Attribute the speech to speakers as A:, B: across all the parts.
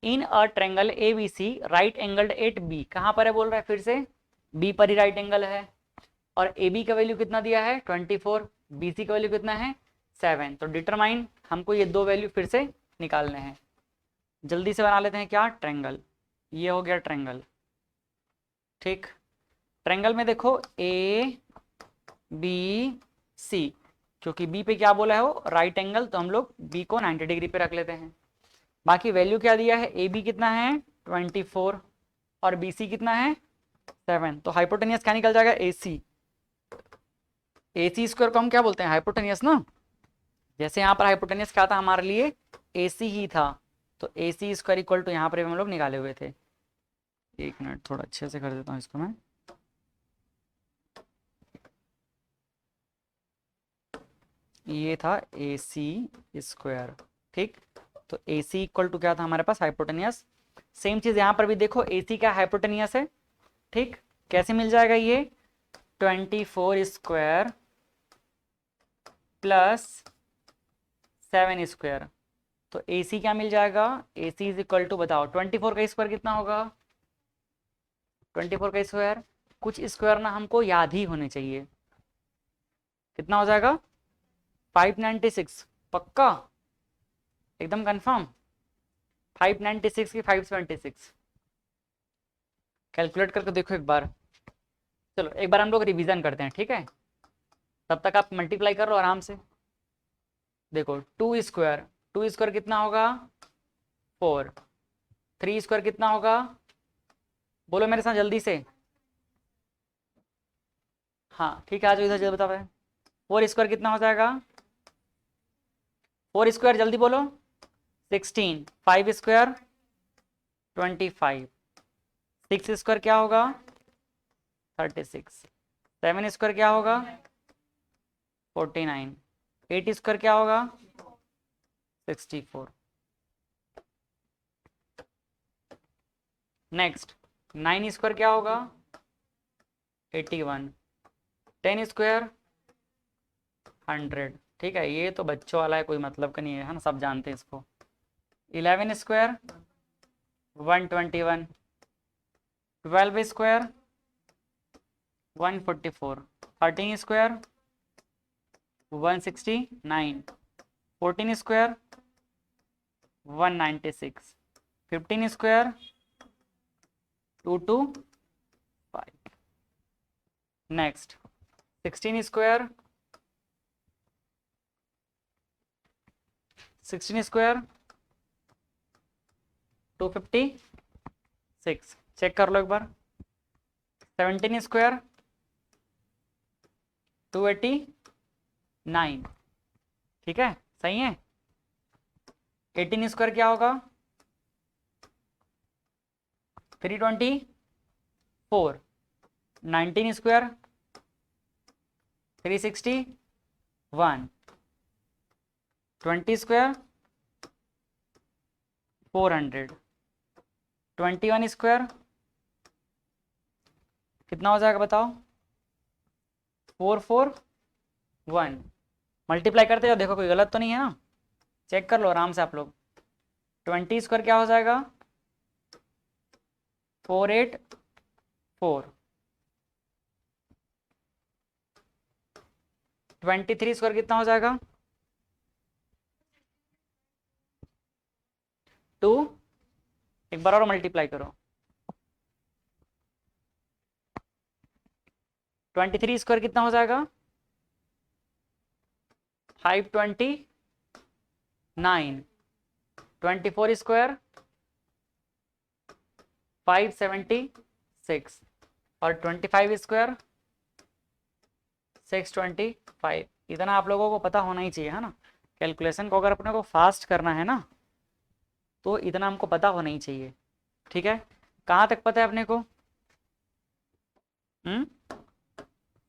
A: In a triangle A B C right angled at B, कहाँ पर है बोल रहा है फिर से, बी पर ही राइट एंगल है, और ए बी का वैल्यू कितना दिया है 24, बी सी का वैल्यू कितना है 7। तो डिटरमाइन, हमको ये दो वैल्यू फिर से निकालने हैं। जल्दी से बना लेते हैं क्या, ट्रेंगल। ये हो गया ट्रेंगल, ठीक। ट्रेंगल में देखो ए बी सी, क्योंकि बी पे क्या बोला है वो राइट एंगल, तो हम लोग बी को 90 डिग्री पे रख लेते हैं। बाकी वैल्यू क्या दिया है, ए बी कितना है 24 और बी सी कितना है 7, तो हाइपोटेनियस क्या निकल जाएगा ए सी। ए सी स्क्वायर को हम क्या बोलते हैं, हाइपोटेनियस ना। जैसे यहाँ पर हाइपोटेनियस क्या था हमारे लिए, ए सी ही था, तो ए सी स्क्वायर इक्वल टू यहाँ पर हम लोग निकाले हुए थे। एक मिनट थोड़ा अच्छे से कर देता हूँ इसको मैं। ये था ए सी स्क्वायर, ठीक। तो ए सी इक्वल टू क्या था हमारे पास, हाइपोटेनियस। सेम चीज यहाँ पर भी देखो, ए सी क्या हाइपोटेनियस है, ठीक। कैसे मिल जाएगा ये, 24 स्क्वायर प्लस 7 स्क्वायर, तो ए सी क्या मिल जाएगा, ए सी इज इक्वल टू, बताओ 24 का स्क्वायर कितना होगा, 24 का स्क्वायर, कुछ स्क्वायर ना हमको याद ही होने चाहिए, कितना हो जाएगा 596, पक्का एकदम कंफर्म, 596 की 576, कैलकुलेट करके देखो एक बार। चलो एक बार हम लोग रिवीजन करते हैं, ठीक है, तब तक आप मल्टीप्लाई कर लो आराम से। देखो 2 स्क्वायर कितना होगा 4, 3 स्क्वायर कितना होगा, बोलो मेरे साथ जल्दी से। हाँ ठीक है, आज इधर जल्दी बता पाए। 4 स्क्वायर कितना हो जाएगा, 4 स्क्वायर जल्दी बोलो 16, 5 स्क्वायर 25, 6 स्क्वायर क्या होगा 36, 7 स्क्वायर क्या होगा 49, 8 स्क्वायर क्या होगा 64। नेक्स्ट 9 स्क्वायर क्या होगा 81, 10 स्क्वायर 100, ठीक है, ये तो बच्चों वाला है, कोई मतलब का नहीं है ना, सब जानते हैं इसको। 11 square 121, 12 square 144, 13 square 169, 14 square 196, 15 square 225। Next 16 square 256, check कर लो एक बार। 17 स्क्वायर 289, ठीक है सही है। 18 स्क्वायर क्या होगा 324, 19 स्क्वायर 361, 20 स्क्वायर 400, 21 स्क्वायर कितना हो जाएगा बताओ 441। मल्टीप्लाई करते जाओ, देखो कोई गलत तो नहीं है ना, चेक कर लो आराम से आप लोग। 20 स्क्वायर क्या हो जाएगा 484, 23 स्क्वायर कितना हो जाएगा 2, एक बार और मल्टीप्लाई करो। 23 स्क्वायर कितना हो जाएगा 529, 24 स्क्वायर 576 और 25 स्क्वायर 625। इतना आप लोगों को पता होना ही चाहिए है ना, कैलकुलेशन को अगर अपने को फास्ट करना है ना तो इतना हमको पता होना ही चाहिए, ठीक है। कहाँ तक पता है अपने को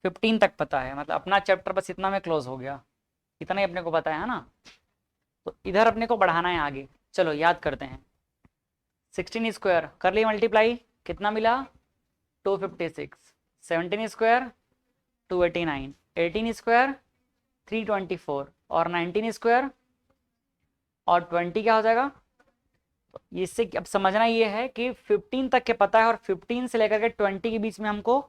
A: 15 तक पता है, मतलब अपना चैप्टर बस इतना में क्लोज हो गया, इतना ही अपने को पता है ना। तो इधर अपने को बढ़ाना है आगे, चलो याद करते हैं। 16 स्क्वायर कर लिए मल्टीप्लाई, कितना मिला 256, 17 स्क्वायर 289, 18 स्क्वायर 324 और 19 स्क्वायर और 20 क्या हो जाएगा इससे अब समझना ये है कि 15 तक के पता है और 15 से लेकर के 20 के बीच में हमको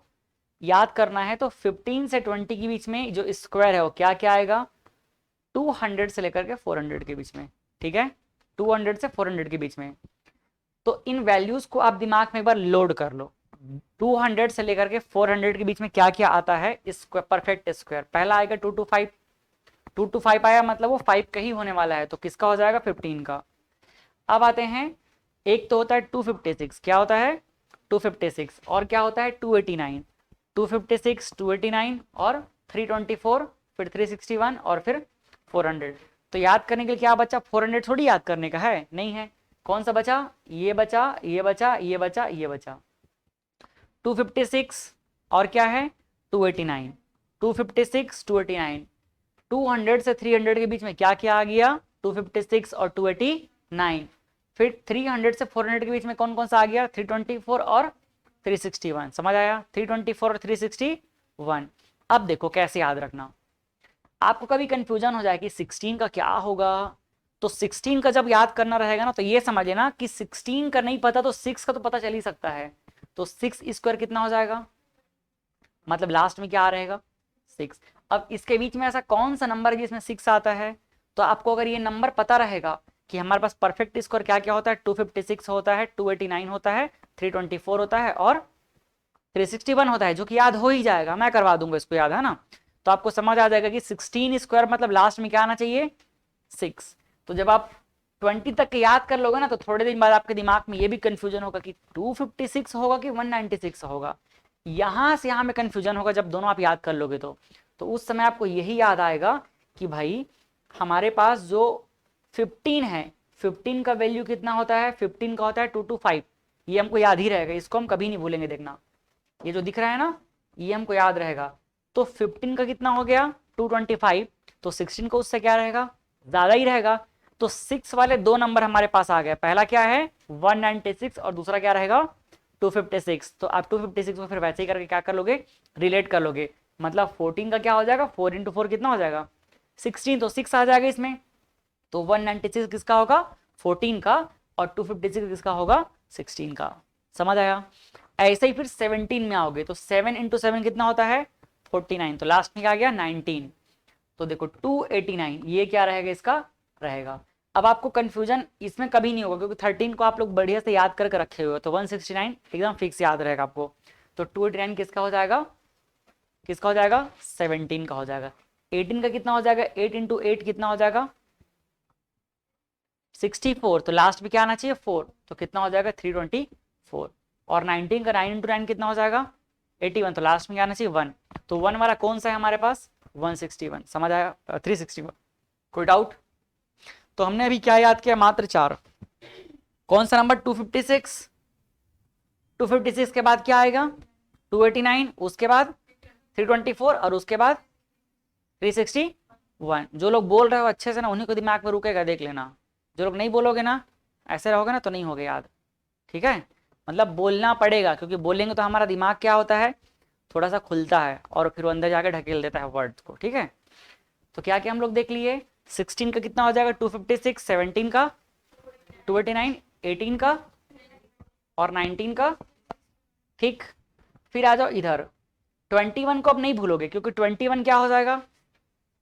A: याद करना है। तो 15 से 20 के बीच में जो स्क्वायर है वो क्या क्या आएगा, 200 से लेकर के 400 के बीच में, ठीक है, 200 से 400 के बीच में। तो इन वैल्यूज को आप दिमाग में एक बार लोड कर लो। 200 से लेकर के 400 के बीच में क्या क्या आता है स्क्वायर, परफेक्ट स्क्वायर। पहला आएगा 2 to 5, 2 to 5 आया मतलब वो 5 का ही होने वाला है, तो किसका हो जाएगा, 15 का। अब आते हैं, एक तो होता है 256, क्या होता है 256, और क्या होता है 289, 256, 289 और 324, फिर 361 और फिर 400। तो याद करने के लिए क्या बचा, 400 थोड़ी याद करने का है, नहीं है। कौन सा बचा, ये बचा, ये बचा, ये बचा, ये बचा। 256 और क्या है 289, 256, 289, 200 से 300 के बीच में क्या क्या आ गया, 256 और 289। फिर 300 से 400 के बीच में कौन कौन सा आ गया, 324 और 361। समझ आया, 324 और 361। अब देखो कैसे याद रखना, आपको कभी कंफ्यूजन हो जाए कि 16 का क्या होगा, तो 16 का जब याद करना रहेगा ना, तो ये समझ लेना कि 16 का नहीं पता तो 6 का तो पता चल ही सकता है। तो 6 स्क्वायर कितना हो जाएगा, मतलब लास्ट में क्या रहेगा 6। अब इसके बीच में ऐसा कौन सा नंबर है जिसमें 6 आता है, तो आपको अगर ये नंबर पता रहेगा कि हमारे पास परफेक्ट स्क्वायर क्या क्या होता है, 256 होता है, 289 होता है, 324 होता है और 361 होता है, जो कि याद हो ही जाएगा, मैं करवा दूंगा इसको याद, है ना। तो आपको समझ आ जाएगा कि 16 स्क्वायर मतलब लास्ट में क्या आना चाहिए 6। तो जब आप 20 तक के याद कर लोगे ना, तो थोड़े दिन बाद आपके दिमाग में ये भी कंफ्यूजन होगा कि 256 होगा कि 196 होगा, यहां से यहां में कंफ्यूजन होगा जब दोनों आप याद कर लोगे। तो उस समय आपको यही याद आएगा कि भाई हमारे पास जो 15 है, 15 का वैल्यू कितना होता है, 15 का होता है 225। ये हमको याद ही रहेगा, इसको हम कभी नहीं भूलेंगे। देखना ये जो दिख रहा है ना, ये हमको याद रहेगा। तो 15 का कितना हो गया 225, तो 16 को उससे क्या रहेगा, ज्यादा ही रहेगा। तो 6 वाले दो नंबर हमारे पास आ गए, पहला क्या है 196 और दूसरा क्या रहेगा 256। तो आप 256 को फिर वैसे ही करके क्या कर लोगे, रिलेट कर लोगे। मतलब 14 का क्या हो जाएगा, 4 इंटू 4 कितना हो जाएगा 16, तो 6 आ जाएगा इसमें। तो 196 किसका होगा 14 का, और 256 किसका होगा 16 का। समझ आया। ऐसे ही फिर 17 में आओगे, तो 7 इंटू 7 कितना होता है 49, तो लास्ट में क्या आ गया 19। तो देखो 289 ये क्या रहेगा, इसका रहेगा। अब आपको कंफ्यूजन इसमें कभी नहीं होगा, क्योंकि 13 को आप लोग बढ़िया से याद करके रखे हुए हो, तो 169 एकदम फिक्स याद रहेगा आपको। तो 289 किसका हो जाएगा, किसका हो जाएगा 17 का हो जाएगा। 18 का कितना हो जाएगा, 8 इंटू 8 कितना हो जाएगा 64, तो लास्ट में क्या आना चाहिए 4, तो कितना हो जाएगा 324। और 19 का 9 इंटू 9 कितना हो जाएगा 81, तो लास्ट में क्या आना चाहिए 1। तो 1 वाला कौन सा है हमारे पास 161। समझ आया 361। कोई डाउट। तो हमने अभी क्या याद किया, मात्र 4। कौन सा नंबर 256, 256 के बाद क्या आएगा 289, उसके बाद 324 और उसके बाद 361। जो लोग बोल रहे हो अच्छे से ना, उन्हीं को दिमाग में रुकेगा, देख लेना। जो लोग नहीं बोलोगे ना, ऐसे रहोगे ना, तो नहीं होगा याद, ठीक है। मतलब बोलना पड़ेगा, क्योंकि बोलेंगे तो हमारा दिमाग क्या होता है थोड़ा सा खुलता है, और फिर वो अंदर जाके ढकेल देता है वर्ड्स को, ठीक है। तो क्या क्या हम लोग देख लिए, 16 का कितना हो जाएगा 256, 17 का 289, 18 का और 19 का, ठीक। फिर आ जाओ इधर 21 को अब नहीं भूलोगे, क्योंकि 21 क्या हो जाएगा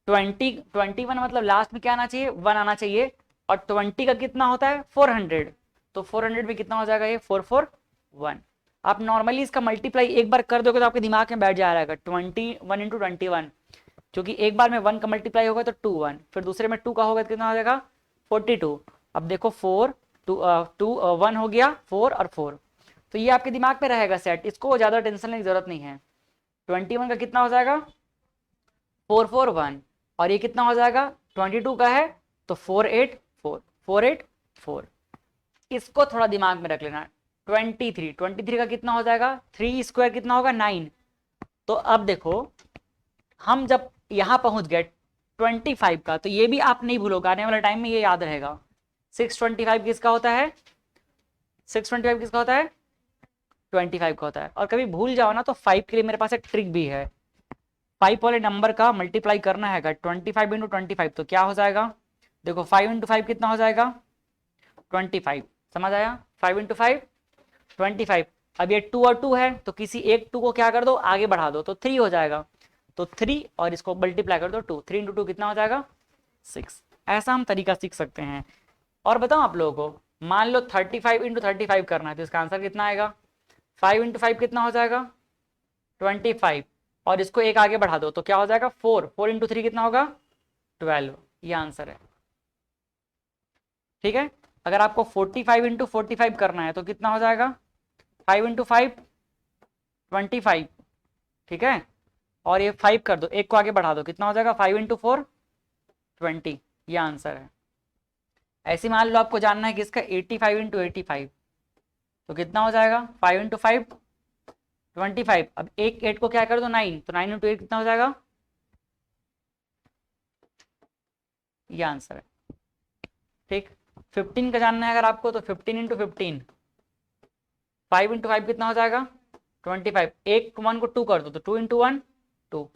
A: 21 मतलब लास्ट में क्या आना चाहिए 1 आना चाहिए। और 20 का कितना होता है 400, तो 400 में कितना हो जाएगा ये 441। आप नॉर्मली इसका मल्टीप्लाई एक बार कर दोगे तो आपके दिमाग में बैठ जाएगा 21 इंटू 21, क्योंकि एक बार में 1 का मल्टीप्लाई होगा तो 2 1, फिर दूसरे में 2 का होगा तो कितना हो जाएगा 42। अब देखो 4 2 1 हो गया 4 और 4, तो ये आपके दिमाग में रहेगा सेट, इसको ज्यादा टेंशन लेने की जरूरत नहीं है। 21 का कितना हो जाएगा 441, और ये कितना हो जाएगा 22 का है तो 484, 484। इसको थोड़ा दिमाग में रख लेना। 23 का कितना हो जाएगा 3 स्क्वायर कितना होगा 9। तो अब देखो हम जब यहां पहुंच गए 25 का, तो ये भी आप नहीं भूलोगे, आने वाले टाइम में ये याद रहेगा। 625 किसका होता है, 625 किसका होता है 25 का होता है। और कभी भूल जाओ ना, तो 5 के लिए मेरे पास एक ट्रिक भी है। 5 वाले नंबर का मल्टीप्लाई करना है 25 इंटू 25, तो क्या हो जाएगा देखो 5 इंटू 5 कितना हो जाएगा 25, समझ आया? 5 इंटू 5 25। अब ये 2 और 2 है तो किसी एक 2 को क्या कर दो, आगे बढ़ा दो तो 3 हो जाएगा। तो 3 और इसको मल्टीप्लाई कर दो 2, 3 इंटू 2 कितना हो जाएगा 6। ऐसा हम तरीका सीख सकते हैं। और बताओ आप लोगों को, मान लो 35 इंटू 35 करना है तो इसका आंसर कितना आएगा? 5 इंटू 5 कितना हो जाएगा 25, और इसको एक आगे बढ़ा दो तो क्या हो जाएगा 4, 4 इंटू 3 कितना होगा 12। ये आंसर है। ठीक है, अगर आपको 45 इंटू 45 करना है तो कितना हो जाएगा 5 इंटू 5 25। ठीक है, और ये 5 कर दो, एक को आगे बढ़ा दो कितना हो जाएगा 5 इंटू 4 20। ये आंसर है। ऐसे मान लो आपको जानना है कि इसका 85 इंटू 85 तो कितना हो जाएगा 5 इंटू 5 25। अब एक 8 को क्या कर दो 9, तो 9 इंटू 8 कितना हो जाएगा? ये आंसर है। ठीक, 15 का जानना है अगर आपको तो 15 इंटू 15, 5 इंटू 5 कितना हो जाएगा 25। एक 1 को 2 कर दो तो 2 इंटू 1 2।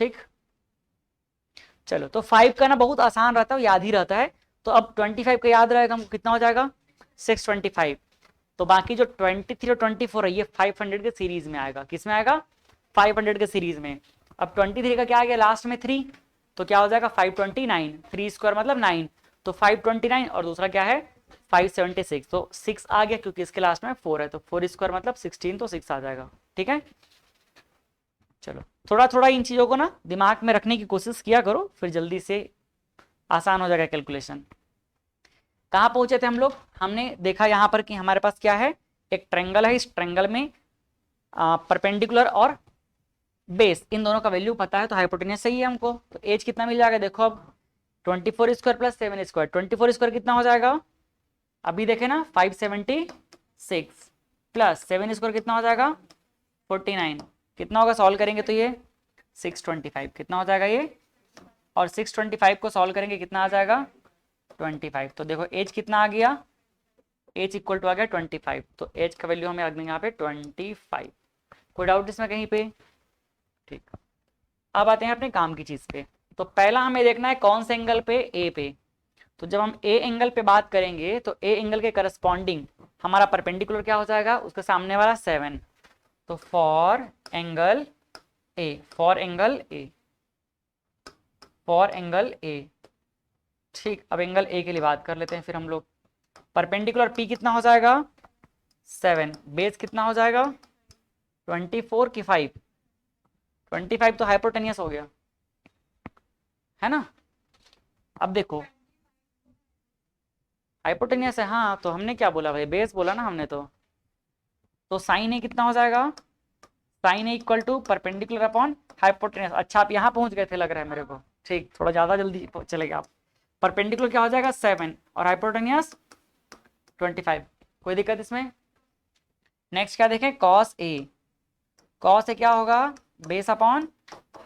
A: ठीक, चलो तो 5 का ना बहुत आसान रहता है, याद ही रहता है। तो अब 25 का याद रहेगा हमको कितना हो जाएगा 625। तो बाकी जो 23 और 24 है ये 500 के सीरीज में आएगा। किस में आएगा 500 के सीरीज में। अब 23 का क्या आ गया लास्ट में 3, तो क्या हो जाएगा 529, 3 स्क्वायर मतलब 9, तो 529 और दूसरा क्या है 576, तो 6 आ गया क्योंकि इसके लास्ट में 4 है, तो 4 स्क्वायर मतलब 16, तो 6 आ जाएगा। ठीक है, चलो थोड़ा थोड़ा इन चीज़ों को ना दिमाग में रखने की कोशिश किया करो, फिर जल्दी से आसान हो जाएगा कैलकुलेशन। कहाँ पहुंचे थे हम लोग? हमने देखा यहाँ पर कि हमारे पास क्या है, एक ट्रेंगल है, इस ट्रेंगल में परपेंडिकुलर और बेस इन दोनों का वैल्यू पता है तो हाइपोटेन्यूस सही है हमको। तो एज कितना मिल जाएगा देखो, अब 24 स्क्वायर प्लस 7 स्क्वायर, 24 स्क्वायर कितना हो जाएगा अभी देखे ना 576, प्लस 7 स्क्वायर कितना हो जाएगा 49, कितना होगा सॉल्व करेंगे तो ये 625 कितना हो जाएगा ये, और 625 को सॉल्व करेंगे कितना आ जाएगा 25। तो देखो एज कितना आ गया, एज इक्वल टू आ गया 25, तो एज का वैल्यू हमें रख देंगे यहाँ पे 25। कोई डाउट इसमें कहीं पे? ठीक, अब आते हैं अपने काम की चीज पे। तो पहला हमें देखना है कौन से एंगल पे, ए पे। तो जब हम ए एंगल पे बात करेंगे तो ए एंगल के करस्पॉन्डिंग हमारा परपेंडिकुलर क्या हो जाएगा, उसके सामने वाला 7। तो for angle A, for angle A, for angle A. ठीक, अब एंगल ए के लिए बात कर लेते हैं फिर हम लोग। परपेंडिकुलर पी कितना हो जाएगा 7, बेस कितना हो जाएगा 24 की 5, 25 तो हाइपोटेनियस हो गया है ना। अब देखो हाइपोटेनियस है, हाँ तो हमने क्या बोला भाई, बेस बोला ना हमने। तो साइन ए कितना हो जाएगा, sine A equal to perpendicular upon hypotenuse. अच्छा आप यहाँ पहुंच गए थे लग रहा है मेरे को। ठीक, थोड़ा ज्यादा जल्दी चले गए आप। परपेंडिकुलर क्या हो जाएगा 7 और हाइपोटेनियस 25, कोई दिक्कत इसमें? नेक्स्ट क्या देखें, कॉस ए, कॉस ए क्या होगा बेस अपॉन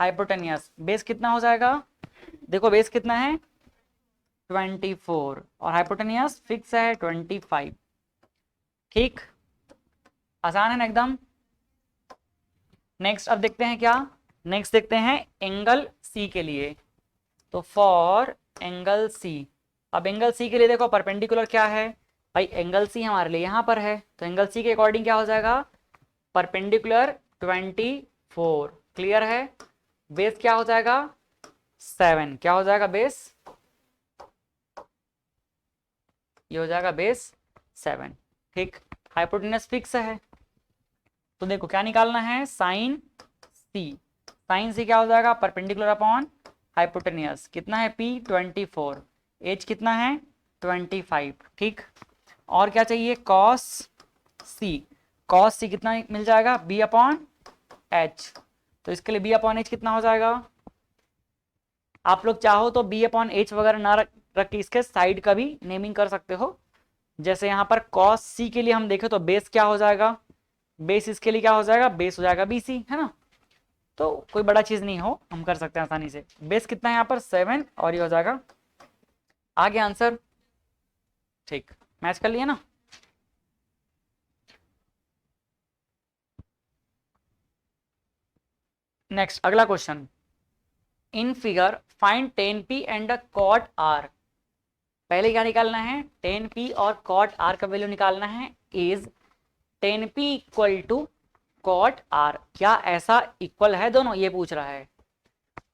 A: हाइपोटेनियस। बेस कितना हो जाएगा, देखो बेस कितना है 24 और हाइपोटेनियस फिक्स है 25। ठीक, आसान है ना एकदम। नेक्स्ट अब देखते हैं क्या, नेक्स्ट देखते हैं एंगल सी के लिए। तो फॉर एंगल सी, अब एंगल सी के लिए देखो परपेंडिकुलर क्या है भाई, एंगल सी हमारे लिए यहाँ पर है, तो एंगल सी के अकॉर्डिंग क्या हो जाएगा परपेंडिकुलर 24, क्लियर है। बेस क्या हो जाएगा 7, क्या हो जाएगा बेस, ये हो जाएगा बेस 7। ठीक, हाइपोटेनस फिक्स है, तो देखो क्या निकालना है साइन सी, साइन सी क्या हो जाएगा परपेंडिकुलर अपॉन हाइपोटेनियस, कितना है पी 24, एच कितना है 25। ठीक, और क्या चाहिए कॉस सी, कॉस सी कितना मिल जाएगा बी अपॉन एच, तो इसके लिए बी अपॉन एच कितना हो जाएगा, आप लोग चाहो तो बी अपॉन एच वगैरह ना रख के इसके साइड का भी नेमिंग कर सकते हो। जैसे यहाँ पर कॉस सी के लिए हम देखें तो बेस क्या हो जाएगा, बेस इसके लिए क्या हो जाएगा बेस हो जाएगा बीसी, है ना। तो कोई बड़ा चीज नहीं हो, हम कर सकते हैं आसानी से। बेस कितना है यहाँ पर 7 और ये हो जाएगा, आ गया आंसर। ठीक, मैच कर लिया ना। नेक्स्ट अगला question, in figure find tan p and cot r। पहले क्या निकालना है, tan P और cot R का वैल्यू निकालना है। Is tan P equal to cot R, क्या ऐसा इक्वल है दोनों, ये पूछ रहा है।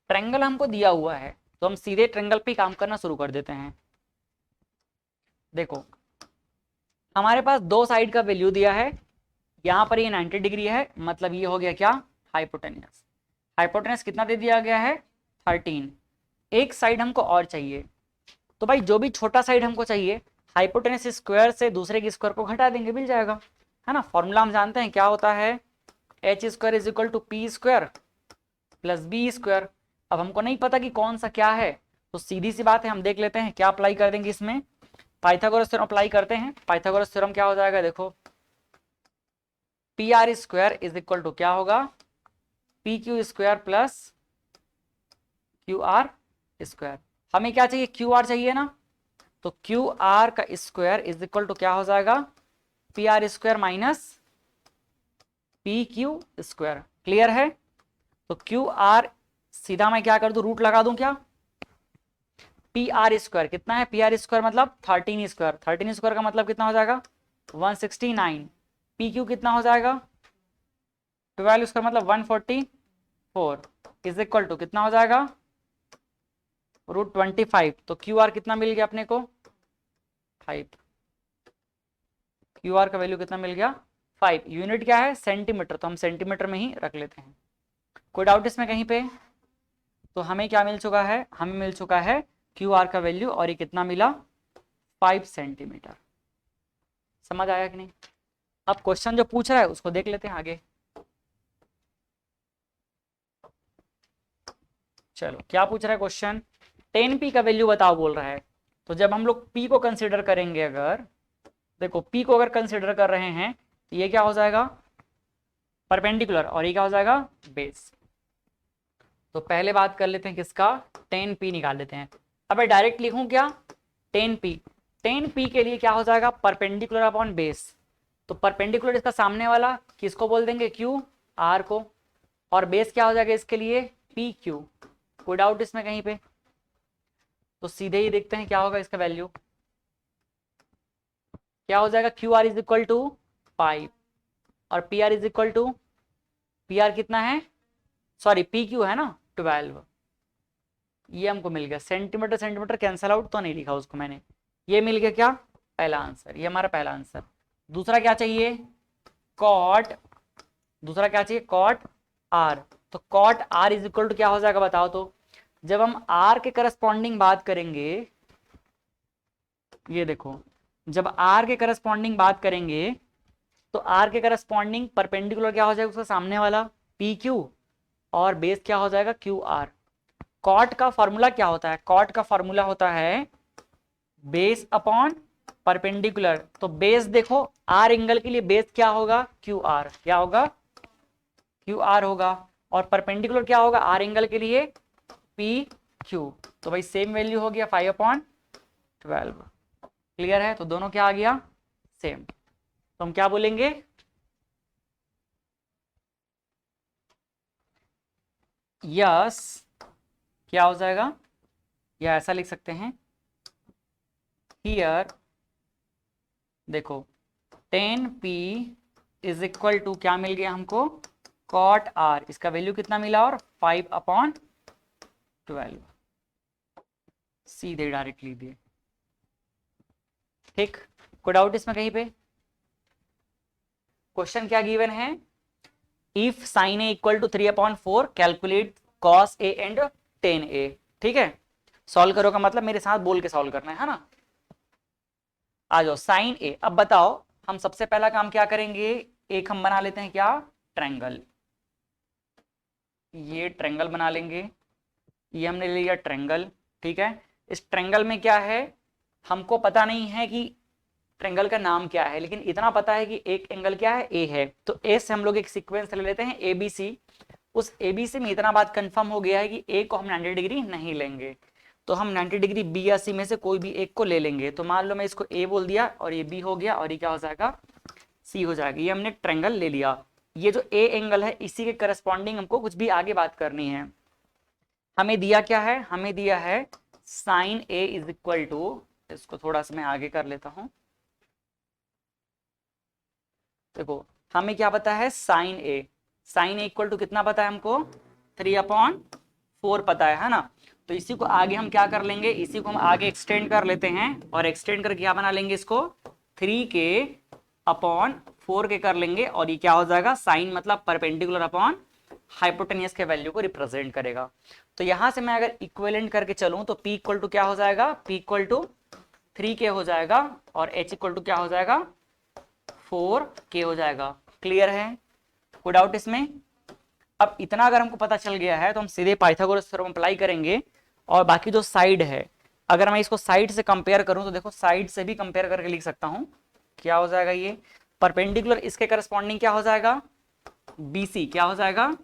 A: ट्रायंगल हमको दिया हुआ है तो हम सीधे ट्रायंगल पे काम करना शुरू कर देते हैं। देखो हमारे पास दो साइड का वैल्यू दिया है, यहाँ पर ये 90 डिग्री है, मतलब ये हो गया क्या, हाइपोटेन्यूस। हाइपोटेन्यूस कितना दे दिया गया है, 13। एक साइड हमको और चाहिए, तो भाई जो भी छोटा साइड हमको चाहिए, हाइपोटेन्यूस स्क्वायर से दूसरे के स्क्वायर को घटा देंगे, मिल जाएगा, है ना। फॉर्मूला हम जानते हैं क्या होता है, H square is equal to P square plus B square. अब हमको नहीं पता कि कौन सा क्या है, तो सीधी सी बात है, हम देख लेते हैं क्या अप्लाई कर देंगे इसमें। पाइथागोरस थ्योरम अप्लाई करते हैं। पाइथागोरस थ्योरम क्या हो जाएगा, देखो P R square is equal to क्या होगा, P Q square plus Q R square. हमें क्या चाहिए, क्यू आर चाहिए ना, तो क्यू आर का स्क्वायर इज इक्वल टू क्या हो जाएगा, P R square minus P Q square. Clear है, तो क्यू आर सीधा मैं क्या कर दूं, रूट लगा दूं क्या, पी आर स्क्वायर कितना है, पी आर स्क्वायर मतलब 13 स्क्वायर, 13 स्क्वायर का मतलब कितना हो जाएगा 169। पी क्यू कितना हो जाएगा 12 स्क्वायर मतलब 144 इज इक्वल टू कितना हो जाएगा √25। तो क्यू आर कितना मिल गया अपने को 5, क्यू आर का वैल्यू कितना मिल गया 5। यूनिट क्या है सेंटीमीटर, तो हम सेंटीमीटर में ही रख लेते हैं। कोई डाउट इसमें कहीं पे, तो हमें क्या मिल चुका है, हमें मिल चुका है क्यू आर का वैल्यू, और ये कितना मिला 5 सेंटीमीटर। समझ आया कि नहीं। अब क्वेश्चन जो पूछ रहा है उसको देख लेते हैं आगे। चलो क्या पूछ रहा है क्वेश्चन, tan P का वैल्यू बताओ बोल रहा है। तो जब हम लोग P को कंसीडर करेंगे, अगर देखो P को अगर कंसीडर कर रहे हैं तो ये क्या हो जाएगा परपेंडिकुलर, और ये क्या हो जाएगा बेस। तो पहले बात कर लेते हैं किसका, tan P निकाल लेते हैं। अब मैं डायरेक्ट लिखूं क्या, tan P के लिए क्या हो जाएगा परपेंडिकुलर अपॉन बेस। तो परपेंडिकुलर इसका सामने वाला किसको बोल देंगे, क्यू आर को, और बेस क्या हो जाएगा इसके लिए पी क्यू। कोई डाउट इसमें कहीं पे, तो सीधे ही देखते हैं क्या होगा इसका वैल्यू, क्या हो जाएगा Q R is equal to 5 और P R is equal to, P R कितना है, सॉरी पी क्यू है ना 12। ये हमको मिल गया, सेंटीमीटर सेंटीमीटर कैंसल आउट तो नहीं लिखा उसको मैंने, ये मिल गया क्या पहला आंसर, ये हमारा पहला आंसर। दूसरा क्या चाहिए कॉट, दूसरा क्या चाहिए कॉट आर। तो cot R is equal to क्या हो जाएगा बताओ, तो जब हम आर के करस्पॉन्डिंग बात करेंगे, ये देखो जब आर के करस्पॉन्डिंग बात करेंगे तो आर के करस्पॉन्डिंग परपेंडिकुलर क्या हो जाएगा उसका सामने वाला पी क्यू, और बेस क्या हो जाएगा क्यू आर। कॉट का फॉर्मूला क्या होता है, कॉट का फॉर्मूला होता है बेस अपॉन परपेंडिकुलर। तो बेस देखो आर एंगल के लिए बेस क्या होगा क्यू आर, क्या होगा क्यू आर होगा, और परपेंडिकुलर क्या होगा आर एंगल के लिए पी क्यू। तो भाई सेम वैल्यू हो गया 5/12। क्लियर है, तो दोनों क्या आ गया सेम। तो हम क्या बोलेंगे, यस क्या हो जाएगा, या ऐसा लिख सकते हैं हियर देखो tan P is equal to क्या मिल गया हमको cot R, इसका वैल्यू कितना मिला और 5/12 सीधे डायरेक्ट लिख दिए। ठीक, कोई डाउट इसमें कहीं पे। क्वेश्चन क्या गिवन है, if sin A equal to 3/4 calculate cos A and tan A। ठीक है, सॉल्व करो का मतलब मेरे साथ बोल के सॉल्व करना है ना। आ जाओ sin A। अब बताओ हम सबसे पहला काम क्या करेंगे, एक हम बना लेते हैं क्या ट्रायंगल, ये ट्रायंगल बना लेंगे, ये हमने ले लिया ट्रायंगल। ठीक है, इस ट्रायंगल में क्या है हमको पता नहीं है कि ट्रायंगल का नाम क्या है, लेकिन इतना पता है कि एक एंगल क्या है ए है, तो ए से हम लोग एक सीक्वेंस ले लेते हैं ए बी सी। उस ए बी सी में इतना बात कंफर्म हो गया है कि ए को हम 90 डिग्री नहीं लेंगे, तो हम 90 डिग्री बी या सी में से कोई भी एक को ले लेंगे। तो मान लो मैं इसको ए बोल दिया और ये बी हो गया और ये क्या हो जाएगा सी हो जाएगा। ये हमने ट्रायंगल ले लिया। ये जो ए एंगल है इसी के करस्पॉन्डिंग हमको कुछ भी आगे बात करनी है। हमें दिया क्या है, हमें दिया है sine A is equal to इसको थोड़ा सा मैं आगे कर लेता हूं। देखो हमें क्या पता है, sine A, sine A equal to कितना पता है हमको, 3/4 पता है ना। तो इसी को आगे हम क्या कर लेंगे, इसी को हम आगे एक्सटेंड कर लेते हैं और एक्सटेंड करके क्या बना लेंगे, इसको 3/4 के कर लेंगे और ये क्या हो जाएगा, साइन मतलब परपेंडिकुलर अपॉन हाइपोटेनियस के वैल्यू को रिप्रेजेंट करेगा। तो यहां से मैं अगर इक्विवेलेंट करके चलूं तो P इक्वल टू क्या हो जाएगा, P इक्वल टू 3K हो जाएगा और H इक्वल टू क्या हो जाएगा, 4K हो जाएगा। क्लियर है, कोई डाउट इसमें। अब इतना अगर हमको पता चल गया है तो हम सीधे पाइथागोरस थ्योरम अप्लाई करेंगे और बाकी जो साइड है, अगर मैं इसको साइड से कंपेयर करूं तो देखो साइड से भी कंपेयर करके लिख सकता हूं। क्या हो जाएगा, ये परपेंडिकुलर इसके करस्पॉन्डिंग क्या हो जाएगा, BC क्या हो जाएगा,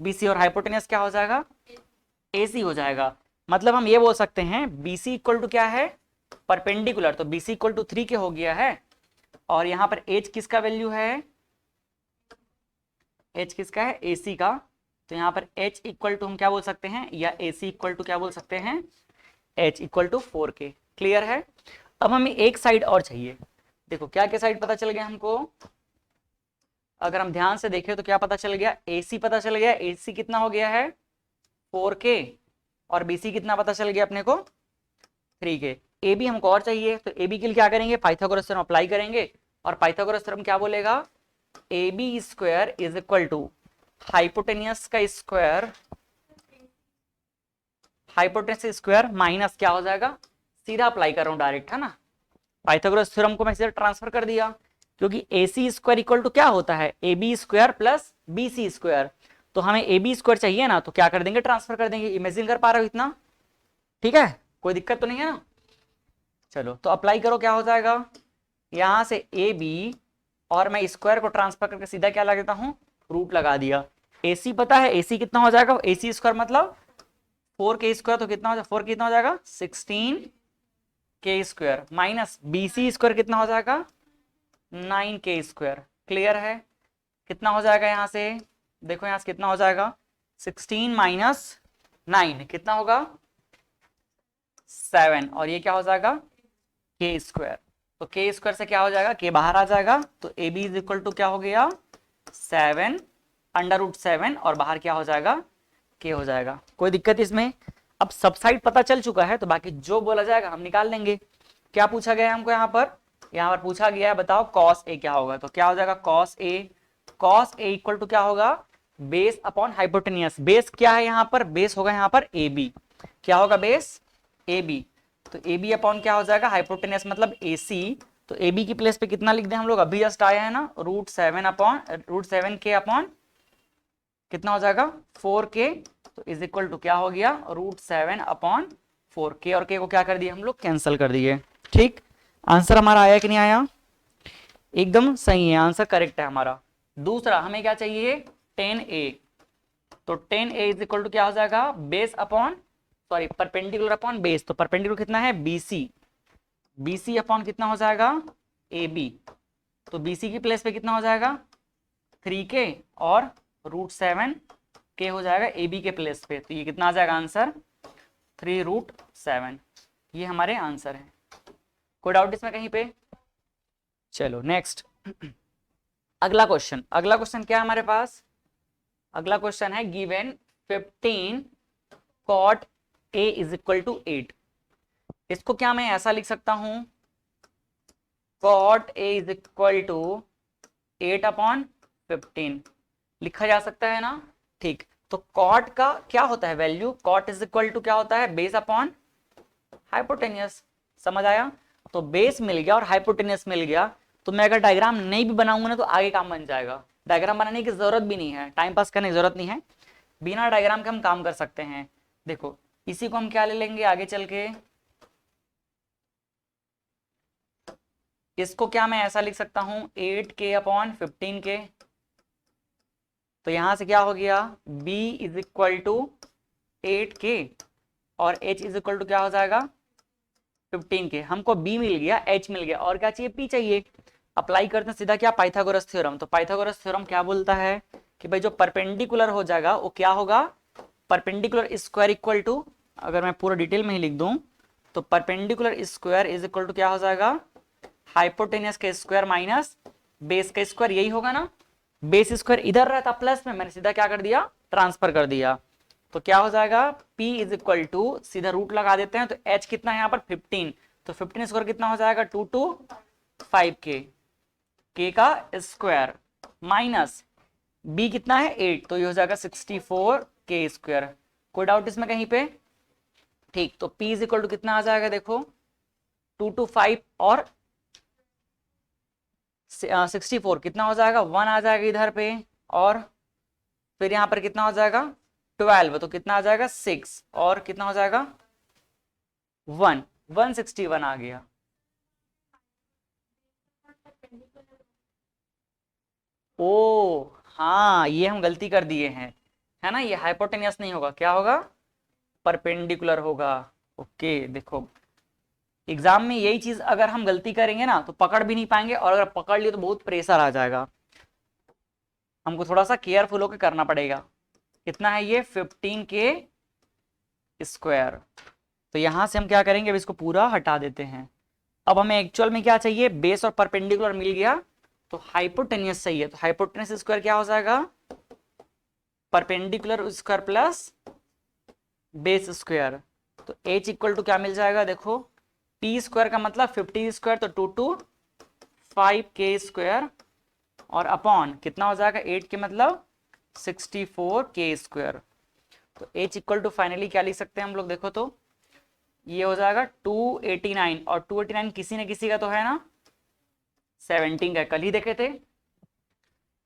A: BC और हाइपोटेनियस क्या हो जाएगा, AC हो जाएगा। मतलब हम ये बोल सकते हैं BC इक्वल टू क्या है, परपेंडिकुलर, तो BC इक्वल टू 3K हो गया है और यहाँ पर H किसका वैल्यू है, H किसका है, AC का। तो यहाँ पर H इक्वल टू हम क्या बोल सकते हैं, या AC इक्वल टू क्या बोल सकते हैं, H equal to 4K। Clear है। अब हमें एक साइड और चाहिए। देखो क्या क्या साइड पता चल गया हमको, अगर हम ध्यान से देखें तो क्या पता चल गया, AC पता चल गया, AC कितना हो गया है 4K और BC कितना पता चल गया अपने को 3K। AB हमको और चाहिए, तो AB के लिए क्या करेंगे, पाइथागोरस थ्योरम अप्लाई करेंगे और पाइथागोरस थ्योरम क्या बोलेगा, AB square is equal to hypotenuse का स्क्वायर, हाइपोटेनियस स्क्वायर माइनस क्या हो जाएगा, सीधा अप्लाई कर रहा हूं डायरेक्ट, है ना। पाइथागोरस थ्योरम को मैं सीधा ट्रांसफर कर दिया क्योंकि AC स्क्वायर इक्वल टू क्या होता है, AB square plus BC square. तो हमें AB स्क्वायर चाहिए ना, तो क्या कर देंगे, ट्रांसफर कर देंगे। इमेजिन कर पा रहे हो इतना, ठीक है, कोई दिक्कत तो नहीं है ना। चलो तो अप्लाई करो, क्या हो जाएगा, यहां से AB और मैं स्क्वायर को ट्रांसफर करके सीधा क्या लगा देता हूं, रूट लगा दिया। AC पता है, AC कितना हो जाएगा, AC स्क्वायर मतलब 4K स्क्वायर, तो कितना हो जाएगा, 4 कितना हो जाएगा 16K square minus BC square कितना हो जाएगा 9K स्क्वायर। क्लियर है, कितना हो जाएगा यहाँ से, देखो यहाँ से कितना हो जाएगा, 16 माइनस 9 कितना होगा 7 और ये क्या हो जाएगा K स्क्वायर। तो K स्क्वायर से क्या हो जाएगा, K बाहर आ जाएगा, तो AB इज इक्वल टू क्या हो गया 7 √7 और बाहर क्या हो जाएगा K हो जाएगा। कोई दिक्कत इसमें। अब सब साइड पता चल चुका है तो बाकी जो बोला जाएगा हम निकाल लेंगे। क्या पूछा गया है हमको, यहाँ पर पूछा गया है बताओ cos A क्या होगा, तो क्या हो जाएगा cos A इक्वल टू क्या होगा, बेस अपॉन हाइपोटेनियस। बेस क्या है यहाँ पर, बेस होगा यहाँ पर AB, क्या होगा बेस AB, तो AB अपॉन क्या हो जाएगा हाइपोटेनियस मतलब AC। तो AB की प्लेस पे कितना लिख दें हम लोग, अभी जस्ट आया है ना, √7K अपॉन कितना हो जाएगा 4K, तो इज इक्वल टू क्या हो गया √7 अपॉन 4K और K को क्या कर दिया हम लोग, कैंसिल कर दिए। ठीक, आंसर हमारा आया कि नहीं आया, एकदम सही है, आंसर करेक्ट है हमारा। दूसरा हमें क्या चाहिए 10A, तो 10A इज इक्वल टू क्या हो जाएगा, base upon sorry perpendicular upon base, तो परपेंडिकुलर कितना है BC अपॉन कितना हो जाएगा AB, तो BC की प्लेस पे कितना हो जाएगा 3K और √7K हो जाएगा AB के प्लेस पे, तो ये कितना आ जाएगा आंसर 3√7। ये हमारे आंसर है। कोई डाउट इसमें कहीं पे। चलो नेक्स्ट अगला क्वेश्चन क्या है हमारे पास, अगला क्वेश्चन है given 15 cot A is equal to 8। इसको क्या मैं ऐसा लिख सकता हूं, cot A is equal to 8/15 लिखा जा सकता है ना। ठीक, तो cot का क्या होता है value, cot is equal to क्या होता है बेस अपॉन हाइपोटेनियस। समझ आया, तो बेस मिल गया और हाइपोटेनियस मिल गया, तो मैं अगर डायग्राम नहीं भी बनाऊंगा ना तो आगे काम बन जाएगा। डायग्राम बनाने की जरूरत भी नहीं है, टाइम पास करने की जरूरत नहीं है, बिना डायग्राम के हम काम कर सकते हैं। देखो इसी को हम क्या ले लेंगे आगे चल के, इसको क्या मैं ऐसा लिख सकता हूं 8K/15K, तो यहां से क्या हो गया B is equal to 8K और H इज इक्वल टू क्या हो जाएगा 15K। हमको B मिल गया, H मिल गया, और क्या चाहिए P चाहिए। अप्लाई करते हैं सीधा क्या पाइथागोरस थ्योरम, तो पाइथागोरस थ्योरम क्या बोलता है कि भाई जो परपेंडिकुलर हो जाएगा वो क्या होगा परपेंडिकुलर स्क्वायर इक्वल टू, अगर मैं पूरा डिटेल में ही लिख दूं तो perpendicular square is equal to क्या हो जाएगा, हाइपोटेनियस का स्क्वायर माइनस बेस का स्क्वायर, यही होगा ना। बेस स्क्वायर इधर रहता प्लस में, मैंने सीधा क्या कर दिया, ट्रांसफर कर दिया। तो क्या हो जाएगा, P इज इक्वल टू, सीधा रूट लगा देते हैं, तो H कितना है यहाँ पर 15, तो 15 स्क्वायर कितना हो जाएगा 2 to 5k, k का स्क्वायर माइनस B कितना है 8, तो ये हो जाएगा 64k स्क्वायर। कोई डाउट इसमें कहीं पे? ठीक, तो P इज इक्वल टू कितना आ जाएगा, देखो 2 to 5 और 64 कितना हो जाएगा, 1 आ जाएगा इधर पे, और फिर यहाँ पर कितना हो जाएगा 12, तो कितना आ जाएगा 6, और कितना हो जाएगा 1, 161 आ गया। ओ हाँ, ये हम गलती कर दिए हैं, है ना, ये हाइपोटेनियस नहीं होगा, क्या होगा, परपेंडिकुलर होगा। ओके, देखो एग्जाम में यही चीज अगर हम गलती करेंगे ना तो पकड़ भी नहीं पाएंगे, और अगर पकड़ लिए तो बहुत प्रेशर आ जाएगा, हमको थोड़ा सा केयरफुल होकर करना पड़ेगा। कितना है ये 15k स्क्वायर, तो यहां से हम क्या करेंगे, अब इसको पूरा हटा देते हैं। अब हमें एक्चुअल में क्या चाहिए, बेस और परपेंडिकुलर मिल गया, तो हाइपोटेनियस चाहिए, तो हाइपोटेनियस स्क्वायर क्या हो जाएगा, perpendicular square plus base square. तो h इक्वल टू क्या मिल जाएगा, देखो p स्क्वायर का मतलब 50 स्क्वायर, तो 2 to 5k स्क्वायर, और अपॉन कितना हो जाएगा 8 के मतलब 64k स्क्वायर। तो h इक्वल टू फाइनली क्या लिख सकते हैं हम लोग, देखो तो ये हो जाएगा 289, और 289 किसी न किसी का तो है ना 17 का, कल ही देखे थे,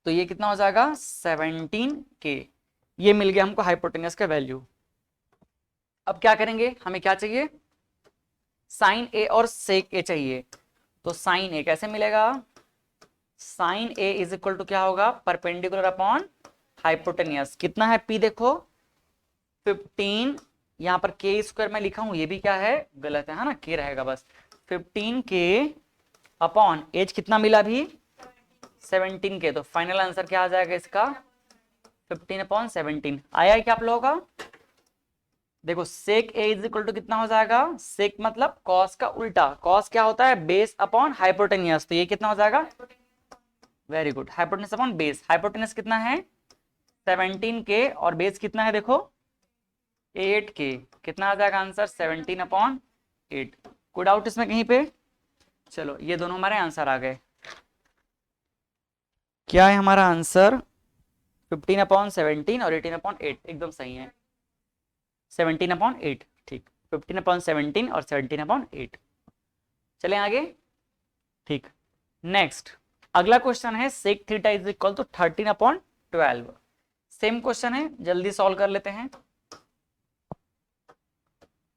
A: तो ये कितना हो जाएगा 17k। ये मिल गया हमको हाइपोटेनियस का वैल्यू। अब क्या करेंगे, हमें क्या चाहिए, साइन ए और सेक ए चाहिए। तो साइन ए कैसे मिलेगा, sine A is equal to क्या होगा, परपेंडिकुलर अपॉन हाइपोटेनियस। कितना है p, देखो 15, यहाँ पर k स्क्वायर मैं लिखा हूं, ये भी क्या है गलत है ना, k रहेगा बस, 15k अपॉन एज कितना मिला भी 17k, तो फाइनल आंसर क्या आ जाएगा इसका 15/17। आया है क्या आप लोगों का? देखो सेक ए इज इक्वल टू कितना हो जाएगा, सेक मतलब कॉस का उल्टा, कॉस क्या होता है बेस अपॉन हाइपोटेनियस, तो ये कितना हो जाएगा, very good, hypotenuse upon base. Hypotenuse कितना है 17k, और बेस कितना है देखो 8k, कितना आ जाएगा आंसर 17/8। कोई डाउट इसमें कहीं पे? चलो ये दोनों हमारे आंसर आ गए। क्या है हमारा आंसर, 15/17 और 18/8, एकदम सही है, 17/8, ठीक, 15/17 और 17/8। चलें आगे, ठीक। नेक्स्ट अगला क्वेश्चन है sec theta is equal to 13/12। Same question है, जल्दी सॉल्व कर लेते हैं।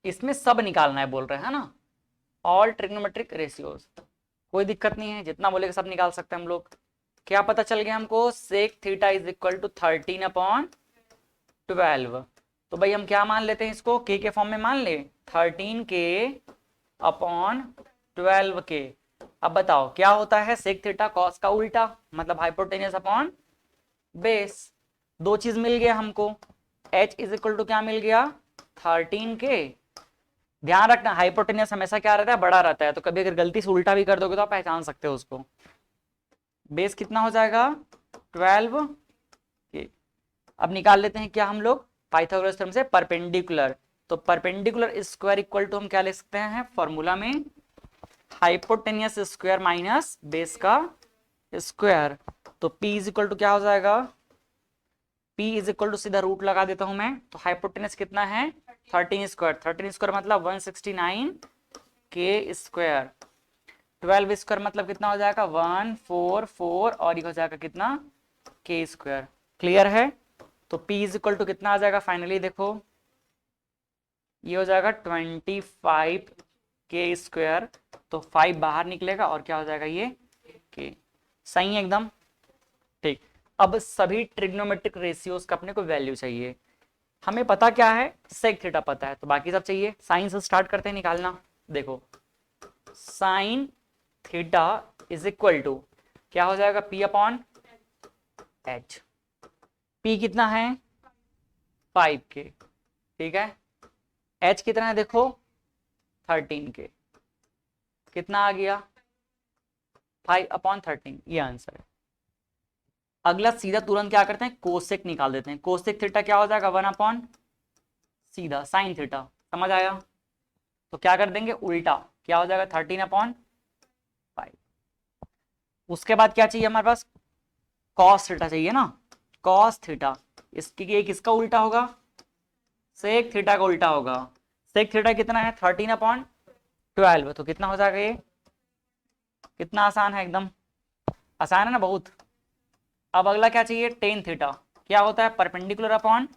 A: इसमें सब निकालना है बोल रहे हैं ना, ऑल ट्रिग्नोमेट्रिक रेशियोज, कोई दिक्कत नहीं है, जितना बोलेगा सब निकाल सकते हैं हम लोग। क्या पता चल गया हमको, sec theta is equal to 13/12। तो भाई हम क्या मान लेते हैं इसको, के फॉर्म में मान ले, 13k/12k। अब बताओ क्या होता है सेक थीटा, कॉस का उल्टा, मतलब हाइपोटेनियस अपॉन बेस। दो चीज मिल गया हमको, h इज इक्वल टू क्या मिल गया 13k। ध्यान रखना हाइपोटेनियस हमेशा क्या रहता है, बड़ा रहता है, तो कभी अगर गलती से उल्टा भी कर दोगे तो आप पहचान सकते हो उसको। बेस कितना हो जाएगा 12k। अब निकाल लेते हैं क्या हम लोग पाइथागोरस थ्योरम से, परपेंडिकुलर। तो परपेंडिकुलर स्क्वायर इक्वल टू हम क्या ले सकते हैं फॉर्मूला में, हाइपोटेनियस स्क्वायर माइनस बेस का स्क्वायर। तो P इज इक्वल टू क्या हो जाएगा, P इज इक्वल टू सीधा रूट लगा देता हूं मैं, तो हाइपोटेनियस कितना है 13 स्क्वायर, 13 स्क्वायर मतलब 169k स्क्वायर, 12 स्क्वायर मतलब कितना हो जाएगा 144, और ये हो जाएगा कितना k स्क्वायर। क्लियर है? तो P इज इक्वल टू कितना आ जाएगा फाइनली, देखो ये हो जाएगा 25k स्क्वायर, तो 5 बाहर निकलेगा और क्या हो जाएगा ये k। सही है एकदम, ठीक। अब सभी ट्रिग्नोमेट्रिक रेशियोज का अपने को वैल्यू चाहिए। हमें पता क्या है, सेक थीटा पता है, तो बाकी सब चाहिए। साइन से स्टार्ट करते हैं निकालना। देखो sine theta is equal to क्या हो जाएगा P/H। P कितना है 5k, ठीक है। H कितना है देखो 13 के, कितना आ गया 5/13, ये आंसर है। अगला सीधा तुरंत क्या करते हैं, कोसेक निकाल देते हैं। कोसेक थीटा क्या हो जाएगा 1 सीधा साइन थीटा, समझ आया। तो क्या कर देंगे उल्टा, क्या हो जाएगा 13/5। उसके बाद क्या चाहिए हमारे पास, कॉस थीटा चाहिए ना, कॉस थीटा, इसकी ये किसका उल्टा होगा, सेक थीटा का उल्टा होगा। सेक थीटा कितना है 13/12, तो कितना हो जाएगा ये, कितना आसान है, एकदम आसान है ना बहुत। अब अगला क्या चाहिए, टेन थीटा, क्या होता है परपेंडिकुलर अपॉन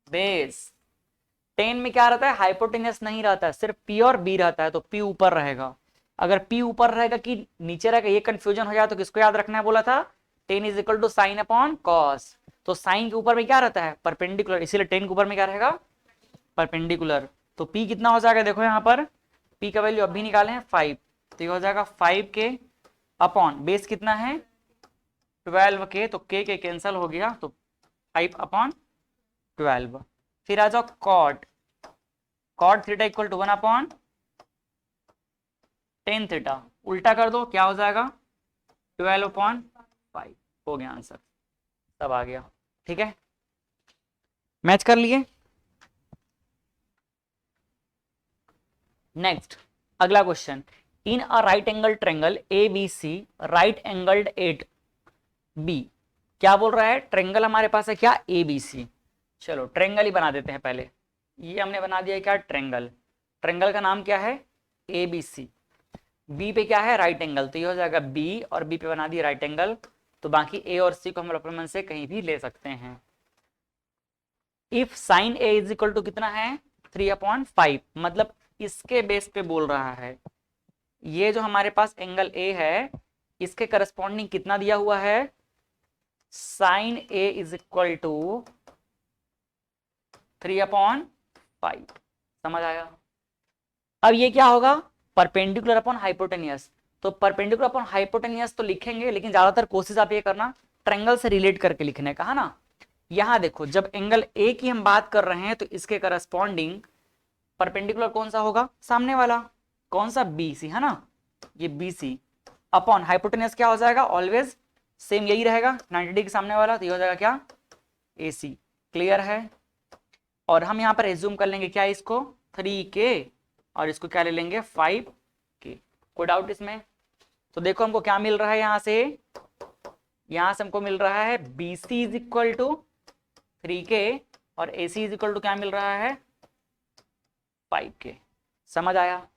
A: बेस। टेन में क्या रहता है, हाइपोटेनस नहीं रहता है, सिर्फ पी और बी रहता है, तो पी ऊपर रहेगा। अगर पी ऊपर रहेगा कि नीचे रहेगा, ये कंफ्यूजन हो जाए तो किसको याद रखना है बोला था, tan is equal to sine upon cos. तो साइन के ऊपर में क्या रहता है परपेंडिकुलर, इसीलिए टेन के ऊपर में क्या रहेगा परपेंडिकुलर। तो पी कितना हो जाएगा, देखो यहाँ पर पी का वैल्यू अभी निकाले हैं 5, तो ये हो जाएगा 5 के अपॉन बेस कितना है 12 के, तो के कैंसिल हो गया, तो 5/12। फिर आ जाओ cot, cot theta equal to 1/10 theta, उल्टा कर दो क्या हो जाएगा 12/5, हो गया आंसर, सब आ गया। ठीक है, मैच कर लिए। नेक्स्ट अगला question, in a right angle triangle A B C right angled at B, क्या बोल रहा है, ट्रेंगल हमारे पास है क्या ए बी सी। चलो ट्रेंगल ही बना देते हैं पहले, ये हमने बना दिया क्या ट्रेंगल, ट्रेंगल का नाम क्या है ए बी सी। बी पे क्या है राइट एंगल, तो ये हो जाएगा बी, और बी पे बना दिया राइट एंगल, तो बाकी ए और सी को हम अपने मन से कहीं भी ले सकते हैं। If sine A is equal to कितना है 3/5, मतलब इसके बेस पे बोल रहा है, ये जो हमारे पास एंगल ए है इसके करस्पॉन्डिंग कितना दिया हुआ है, sine A is equal to 3/5, समझ आया। अब ये क्या होगा परपेंडिकुलर अपॉन हाइपोटेनियस, तो परपेंडिकुलर अपॉन हाइपोटेनियस तो लिखेंगे, लेकिन ज्यादातर कोशिश आप ये करना ट्रायंगल से रिलेट करके लिखने का, है ना। यहां देखो जब एंगल ए की हम बात कर रहे हैं तो इसके करस्पॉन्डिंग परपेंडिकुलर कौन सा होगा, सामने वाला, कौन सा बी सी, है ना, ये बी सी अपॉन हाइपोटेनियस क्या हो जाएगा ऑलवेज सेम यही रहेगा 90 डिग्री के सामने वाला, तो ये हो जाएगा क्या ए सी। क्लियर है। और हम यहाँ पर एज्यूम कर लेंगे क्या इसको 3K, और इसको क्या ले लेंगे 5K, कोई डाउट इसमें। तो देखो हमको क्या मिल रहा है, यहां से हमको मिल रहा है BC is equal to 3K, और AC इज इक्वल टू क्या मिल रहा है 5K, समझ आया।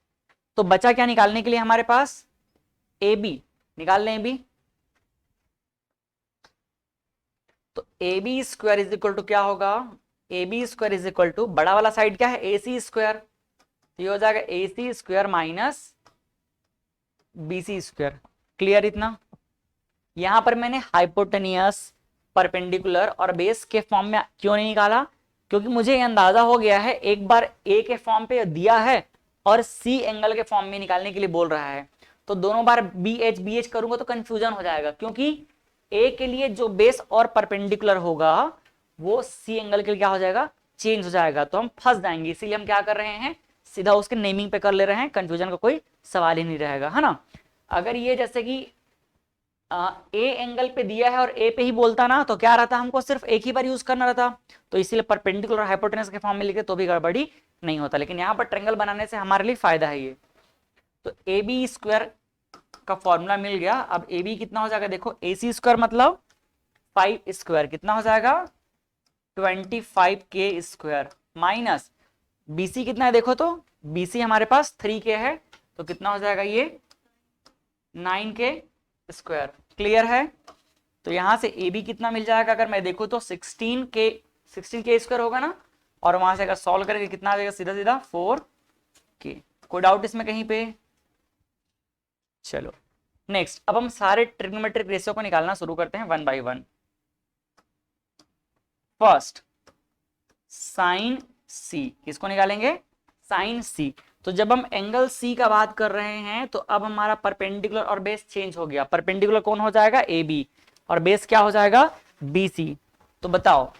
A: तो बचा क्या निकालने के लिए हमारे पास AB, निकाल लें AB, तो AB square is equal to क्या होगा, AB square is equal to बड़ा वाला साइड क्या है AC स्क्वायर, तो ये हो जाएगा AC square minus BC square. Clear इतना। यहां पर मैंने हाइपोटेनियस परपेंडिकुलर और बेस के फॉर्म में क्यों नहीं निकाला, क्योंकि मुझे ये अंदाजा हो गया है एक बार ए के फॉर्म पे दिया है और सी एंगल के फॉर्म में निकालने के लिए बोल रहा है, तो दोनों बार BH करूंगा तो कंफ्यूजन हो जाएगा, क्योंकि ए के लिए जो बेस और परपेंडिकुलर होगा वो सी एंगल के लिए क्या हो जाएगा चेंज हो जाएगा, तो हम फंस जाएंगे। इसीलिए हम क्या कर रहे हैं सीधा उसके नेमिंग पे कर ले रहे हैं, कंफ्यूजन का कोई सवाल ही नहीं रहेगा, है ना। अगर ये जैसे कि ए एंगल पे दिया है और ए पे ही बोलता ना, तो क्या रहता हमको सिर्फ एक ही बार यूज करना रहता, तो इसीलिए परपेंडिकुलर हाइपोटेनस के फॉर्म में लिखे तो भी गड़बड़ी नहीं होता, लेकिन यहाँ पर ट्रायंगल बनाने से हमारे लिए फायदा है ये। तो ए बी स्क्वायर का फॉर्मूला मिल गया। अब ए बी कितना हो जाएगा, देखो ए सी स्क्वायर मतलब 5 स्क्वायर कितना हो जाएगा 25K स्क्वायर, माइनस BC कितना है, देखो तो BC हमारे पास 3K है, तो कितना हो जाएगा ये 9K स्क्वायर। क्लियर है। तो यहां से AB कितना मिल जाएगा, अगर मैं देखूं तो 16K स्क्वायर होगा ना, और वहां से अगर सॉल्व करेंगे कितना आ जाएगा सीधा सीधा 4K। कोई डाउट इसमें कहीं पे। चलो नेक्स्ट, अब हम सारे ट्रिग्नोमेट्रिक रेशियो को निकालना शुरू करते हैं 1 बाय 1। फर्स्ट साइन C, किसको निकालेंगे साइन C। तो जब हम एंगल C का बात कर रहे हैं तो अब हमारा परपेंडिकुलर और बेस चेंज हो गया, परपेंडिकुलर कौन हो जाएगा AB, और बेस क्या हो जाएगा BC। तो बताओ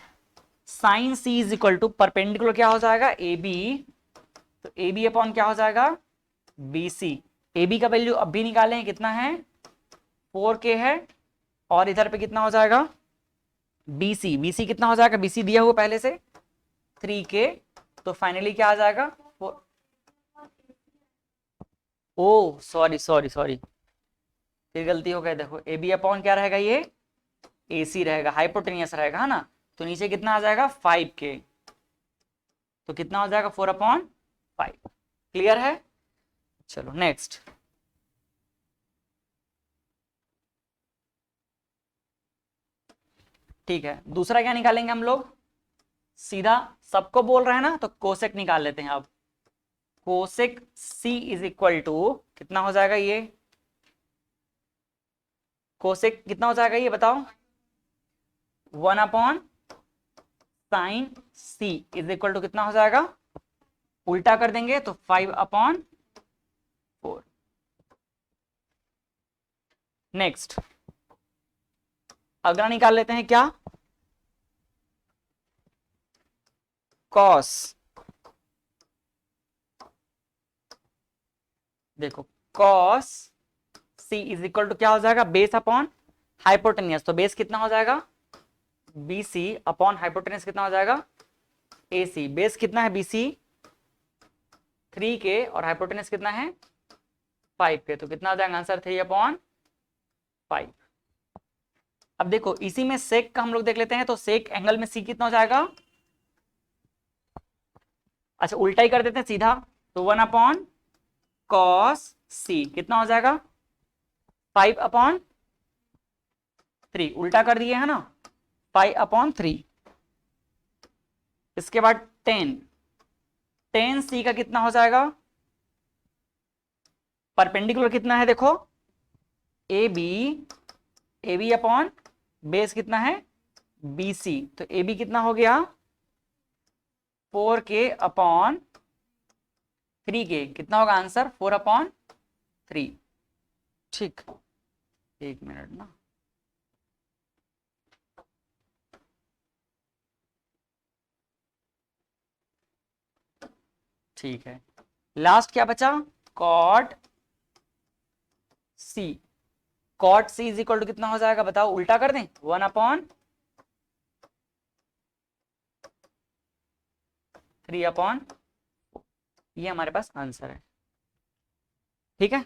A: sine C is equal to perpendicular क्या हो जाएगा AB तो ए बी अपॉन क्या हो जाएगा, बी सी। ए बी का वैल्यू अब भी निकाले हैं, कितना है 4k है, और इधर पे कितना हो जाएगा बी सी। बी सी कितना हो जाएगा, बी सी दिया हुआ पहले से 3k, तो फाइनली क्या आ जाएगा ओ सॉरी सॉरी सॉरी, फिर गलती हो गई। देखो ए बी अपॉन क्या रहेगा, ये ए सी रहेगा, हाइपोटेनियस रहेगा, है ना। तो नीचे कितना आ जाएगा 5k, तो कितना हो जाएगा 4/5। क्लियर है। चलो नेक्स्ट। ठीक है, दूसरा क्या निकालेंगे हम लोग, सीधा सबको बोल रहे हैं ना, तो कोसेक निकाल लेते हैं अब। Cosec C is equal to कितना हो जाएगा, ये कोसेक कितना हो जाएगा ये बताओ, 1/sin C is equal to कितना हो जाएगा, उल्टा कर देंगे तो 5/4। नेक्स्ट अगला निकाल लेते हैं क्या, कॉस। देखो cos C is equal to क्या हो जाएगा, बेस अपॉन हाइपोटेनियस, तो बेस कितना हो जाएगा बी सी अपॉन हाइपोटेनियस कितना हो जाएगा ए सी। बेस कितना है बी सी 3k और हाइपोटेनियस कितना है 5k, तो कितना हो जाएगा आंसर 3/5। अब देखो इसी में सेक का हम लोग देख लेते हैं, तो सेक एंगल में सी कितना हो जाएगा, अच्छा उल्टा ही कर देते हैं सीधा, तो 1/cos सी कितना हो जाएगा 5/3, उल्टा कर दिए है ना 5/3। इसके बाद 10 सी का कितना हो जाएगा, परपेंडिकुलर कितना है देखो ए बी अपॉन बेस कितना है बी सी, तो ए बी कितना हो गया 4k/3k, कितना होगा आंसर 4/3। ठीक, एक मिनट ना, ठीक है। लास्ट क्या बचा, cot C. Cot C is equal to कितना हो जाएगा बताओ, उल्टा कर दें 1/3/, ये हमारे पास आंसर है। ठीक है,